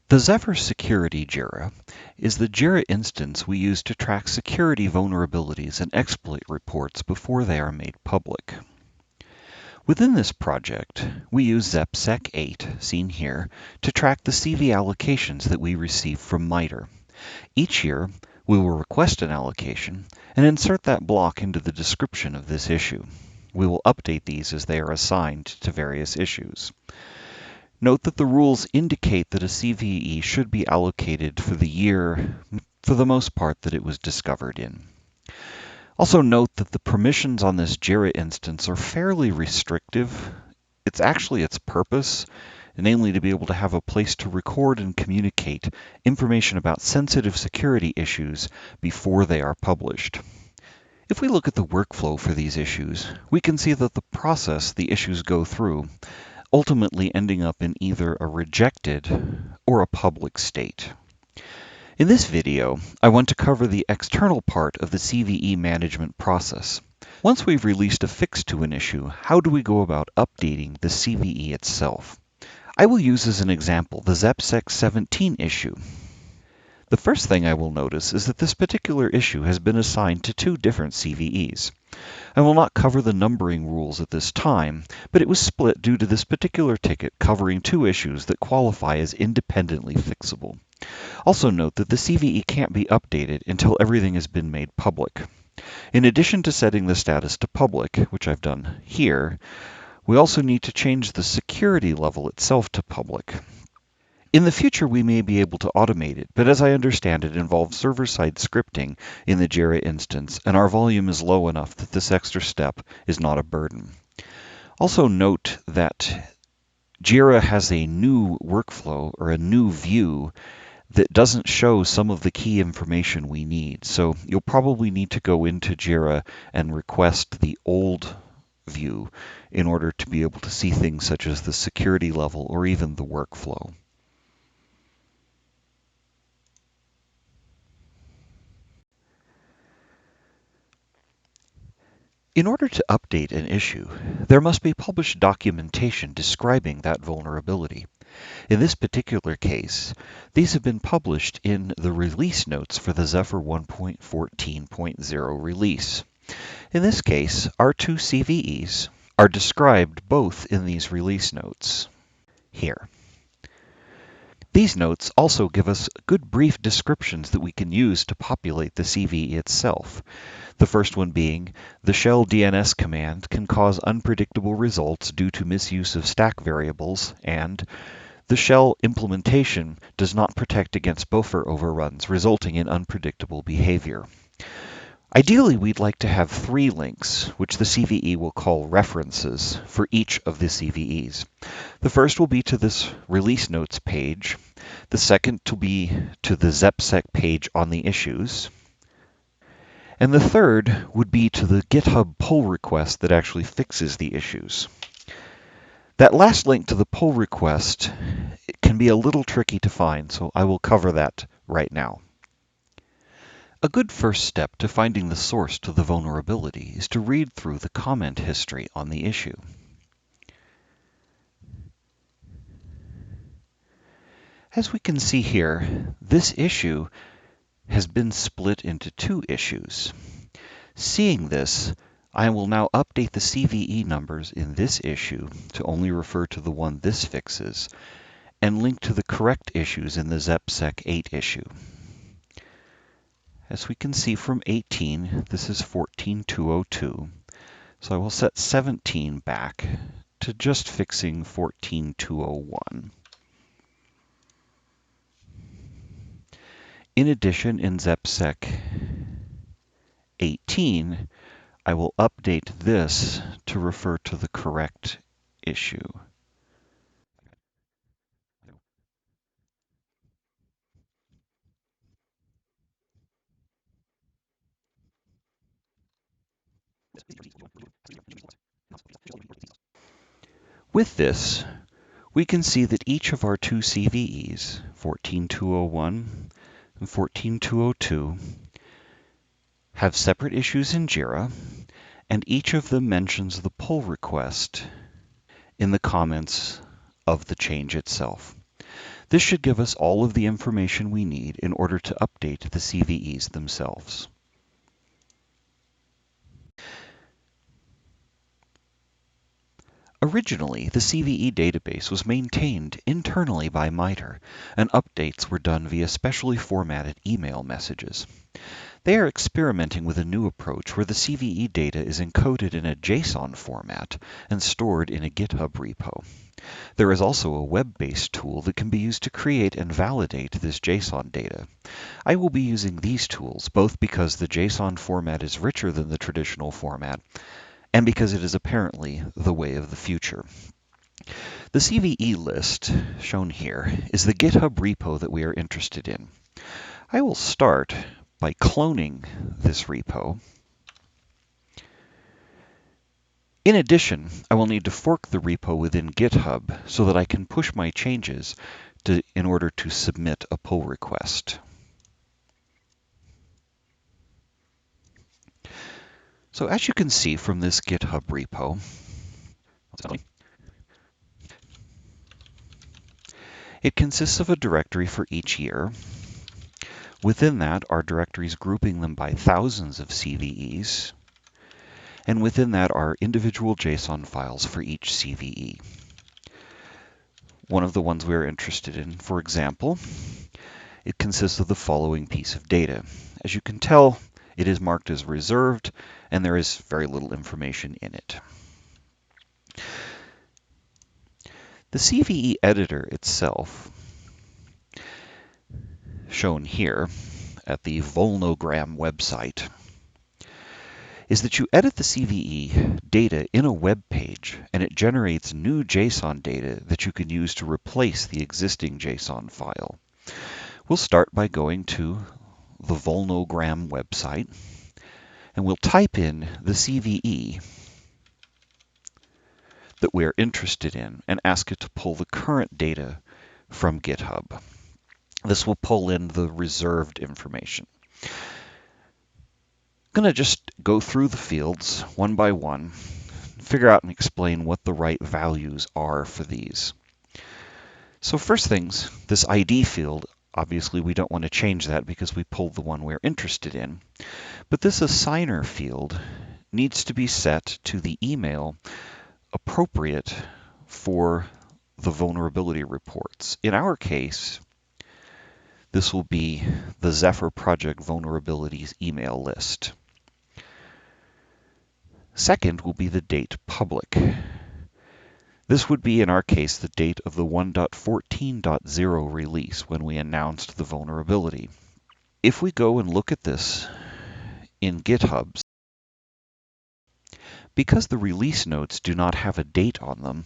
The Zephyr Security JIRA is the JIRA instance we use to track security vulnerabilities and exploit reports before they are made public. Within this project, we use ZepSec 8, seen here, to track the CVE allocations that we receive from MITRE. Each year, we will request an allocation and insert that block into the description of this issue. We will update these as they are assigned to various issues. Note that the rules indicate that a CVE should be allocated for the year, for the most part, that it was discovered in. Also note that the permissions on this JIRA instance are fairly restrictive. It's actually its purpose, namely to be able to have a place to record and communicate information about sensitive security issues before they are published. If we look at the workflow for these issues, we can see that the process the issues go through ultimately ending up in either a rejected or a public state. In this video, I want to cover the external part of the CVE management process. Once we've released a fix to an issue, how do we go about updating the CVE itself? I will use as an example the ZepSec 17 issue. The first thing I will notice is that this particular issue has been assigned to two different CVEs. I will not cover the numbering rules at this time, but it was split due to this particular ticket covering two issues that qualify as independently fixable. Also note that the CVE can't be updated until everything has been made public. In addition to setting the status to public, which I've done here, we also need to change the security level itself to public. In the future, we may be able to automate it, but as I understand it involves server-side scripting in the JIRA instance, and our volume is low enough that this extra step is not a burden. Also note that JIRA has a new workflow or a new view that doesn't show some of the key information we need. So you'll probably need to go into JIRA and request the old view in order to be able to see things such as the security level or even the workflow. In order to update an issue, there must be published documentation describing that vulnerability. In this particular case, these have been published in the release notes for the Zephyr 1.14.0 release. In this case, our two CVEs are described both in these release notes here. These notes also give us good brief descriptions that we can use to populate the CVE itself. The first one being, the shell DNS command can cause unpredictable results due to misuse of stack variables, and the shell implementation does not protect against buffer overruns, resulting in unpredictable behavior. Ideally, we'd like to have 3 links, which the CVE will call references, for each of the CVEs. The first will be to this release notes page. The second will be to the ZepSec page on the issues. And the third would be to the GitHub pull request that actually fixes the issues. That last link to the pull request can be a little tricky to find, so I will cover that right now. A good first step to finding the source to the vulnerability is to read through the comment history on the issue. As we can see here, this issue has been split into 2 issues. Seeing this, I will now update the CVE numbers in this issue to only refer to the one this fixes, and link to the correct issues in the ZepSec 8 issue. As we can see from 18, this is 14202, so I will set 17 back to just fixing 14201. In addition, in ZepSec 18, I will update this to refer to the correct issue. With this, we can see that each of our 2 CVEs, 14201 and 14202, have separate issues in JIRA, and each of them mentions the pull request in the comments of the change itself. This should give us all of the information we need in order to update the CVEs themselves. Originally, the CVE database was maintained internally by MITRE, and updates were done via specially formatted email messages. They are experimenting with a new approach where the CVE data is encoded in a JSON format and stored in a GitHub repo. There is also a web-based tool that can be used to create and validate this JSON data. I will be using these tools both because the JSON format is richer than the traditional format and because it is apparently the way of the future. The CVE list, shown here, is the GitHub repo that we are interested in. I will start by cloning this repo. In addition, I will need to fork the repo within GitHub so that I can push my changes in order to submit a pull request. So as you can see from this GitHub repo, it consists of a directory for each year. Within that are directories grouping them by thousands of CVEs, and within that are individual JSON files for each CVE. One of the ones we're interested in, for example, it consists of the following piece of data. As you can tell, it is marked as reserved, and there is very little information in it. The CVE editor itself, shown here at the Volnogram website, is that you edit the CVE data in a web page, and it generates new JSON data that you can use to replace the existing JSON file. We'll start by going to the Volnogram website, and we'll type in the CVE that we're interested in and ask it to pull the current data from GitHub. This will pull in the reserved information. I'm going to just go through the fields one by one, figure out and explain what the right values are for these. So first things, this ID field, obviously we don't want to change that because we pulled the one we're interested in. But this assigner field needs to be set to the email appropriate for the vulnerability reports. In our case, this will be the Zephyr project vulnerabilities email list. Second will be the date public. This would be, in our case, the date of the 1.14.0 release when we announced the vulnerability. If we go and look at this in GitHub, because the release notes do not have a date on them,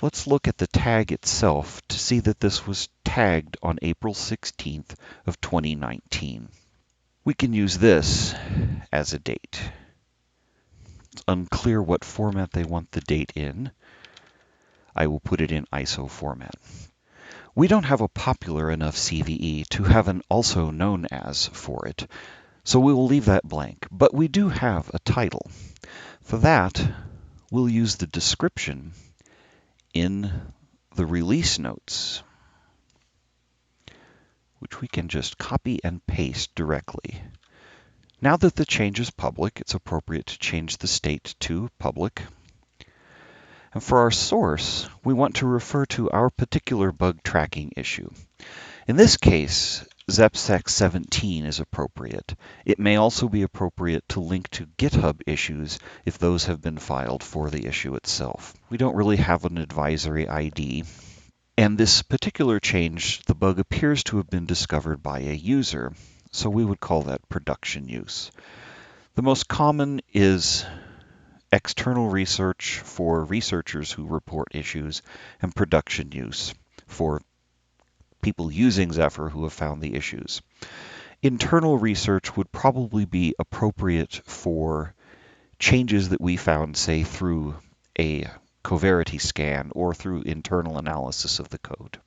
let's look at the tag itself to see that this was tagged on April 16th of 2019. We can use this as a date. It's unclear what format they want the date in. I will put it in ISO format. We don't have a popular enough CVE to have an also known as for it, so we will leave that blank, but we do have a title. For that, we'll use the description in the release notes, which we can just copy and paste directly. Now that the change is public, it's appropriate to change the state to public. And for our source, we want to refer to our particular bug tracking issue. In this case, ZepSec 17 is appropriate. It may also be appropriate to link to GitHub issues if those have been filed for the issue itself. We don't really have an advisory ID. And this particular change, the bug appears to have been discovered by a user, so we would call that production use. The most common is external research for researchers who report issues, and production use for people using Zephyr who have found the issues. Internal research would probably be appropriate for changes that we found, say, through a coverity scan or through internal analysis of the code.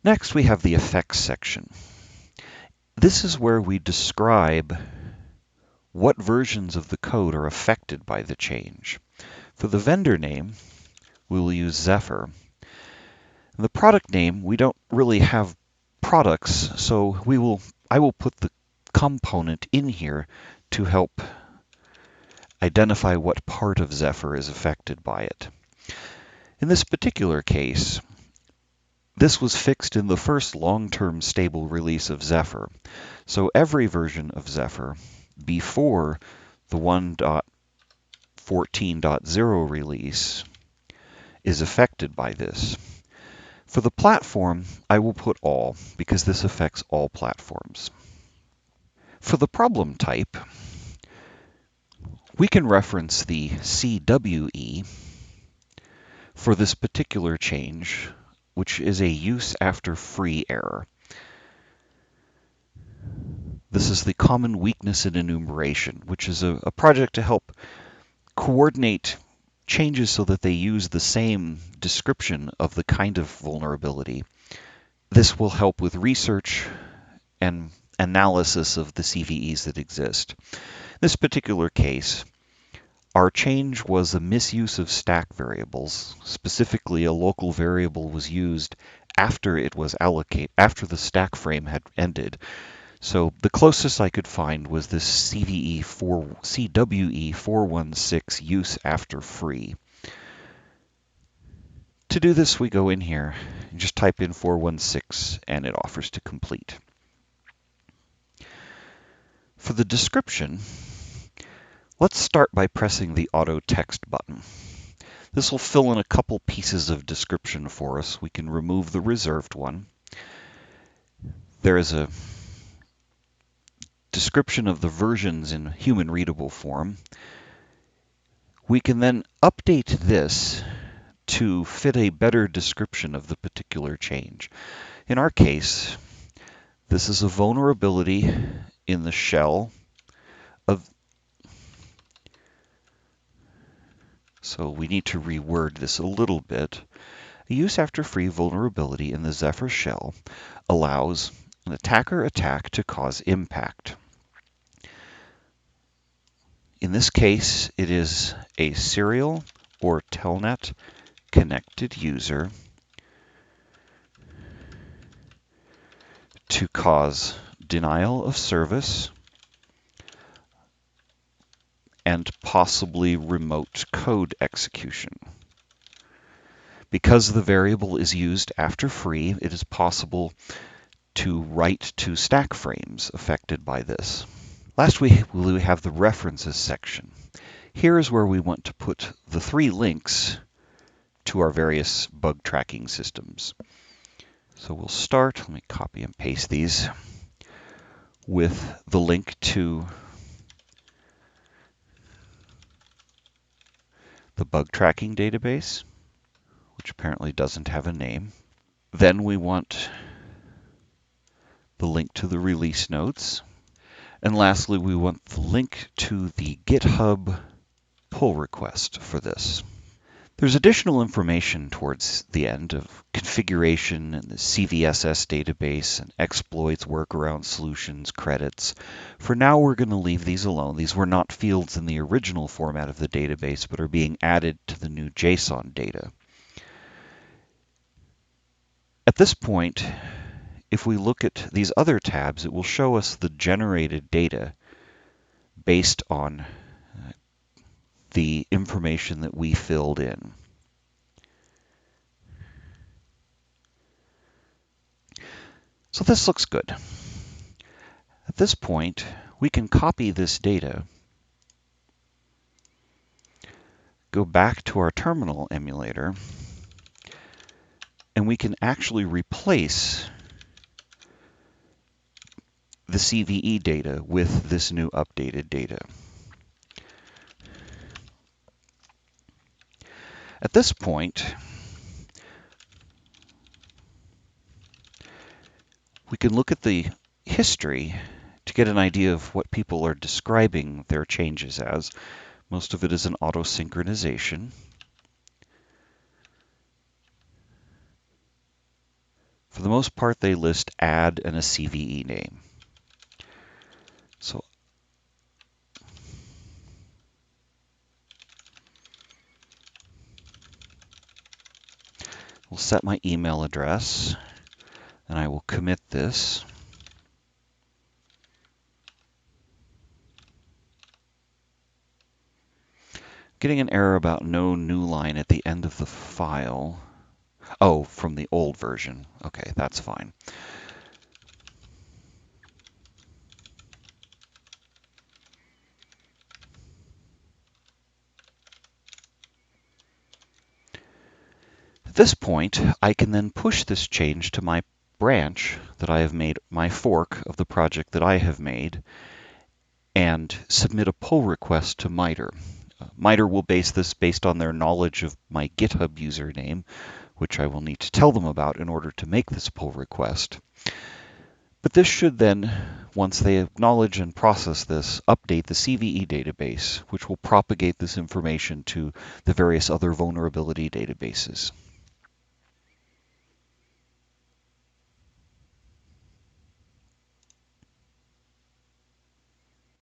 Next, we have the effects section. This is where we describe what versions of the code are affected by the change. For the vendor name, we will use Zephyr. The product name, we don't really have products, so I will put the component in here to help identify what part of Zephyr is affected by it. In this particular case, this was fixed in the first long-term stable release of Zephyr. So every version of Zephyr before the 1.14.0 release is affected by this. For the platform, I will put all, because this affects all platforms. For the problem type, we can reference the CVE for this particular change, which is a use after free error. This is the common weakness in enumeration, which is a project to help coordinate changes so that they use the same description of the kind of vulnerability. This will help with research and analysis of the CVEs that exist. In this particular case, our change was a misuse of stack variables. Specifically, a local variable was used after it was allocated, after the stack frame had ended. So the closest I could find was this CVE 416 use after free. To do this, we go in here and just type in 416 and it offers to complete. For the description, let's start by pressing the auto text button. This will fill in a couple pieces of description for us. We can remove the reserved one. There is a description of the versions in human readable form. We can then update this to fit a better description of the particular change. In our case, this is a vulnerability in the shell of, so we need to reword this a little bit. A use after free vulnerability in the Zephyr shell allows an attacker attack to cause impact. In this case, it is a serial or telnet connected user to cause denial of service and possibly remote code execution. Because the variable is used after free, it is possible to write to stack frames affected by this. Last, we have the references section. Here is where we want to put the 3 links to our various bug tracking systems. So we'll start, let me copy and paste these, with the link to the bug tracking database, which apparently doesn't have a name. Then we want the link to the release notes. And lastly, we want the link to the GitHub pull request for this. There's additional information towards the end of configuration and the CVSS database and exploits, workaround solutions, credits. For now, we're going to leave these alone. These were not fields in the original format of the database, but are being added to the new JSON data. At this point, if we look at these other tabs, it will show us the generated data based on the information that we filled in. So this looks good. At this point, we can copy this data, go back to our terminal emulator, and we can actually replace the CVE data with this new updated data. At this point, we can look at the history to get an idea of what people are describing their changes as. Most of it is an auto-synchronization. For the most part, they list add and a CVE name. So will set my email address, and I will commit this. Getting an error about no new line at the end of the file. Oh, from the old version. Okay, that's fine. At this point, I can then push this change to my branch that I have made, my fork of the project that I have made, and submit a pull request to MITRE. MITRE will base this based on their knowledge of my GitHub username, which I will need to tell them about in order to make this pull request. But this should then, once they acknowledge and process this, update the CVE database, which will propagate this information to the various other vulnerability databases.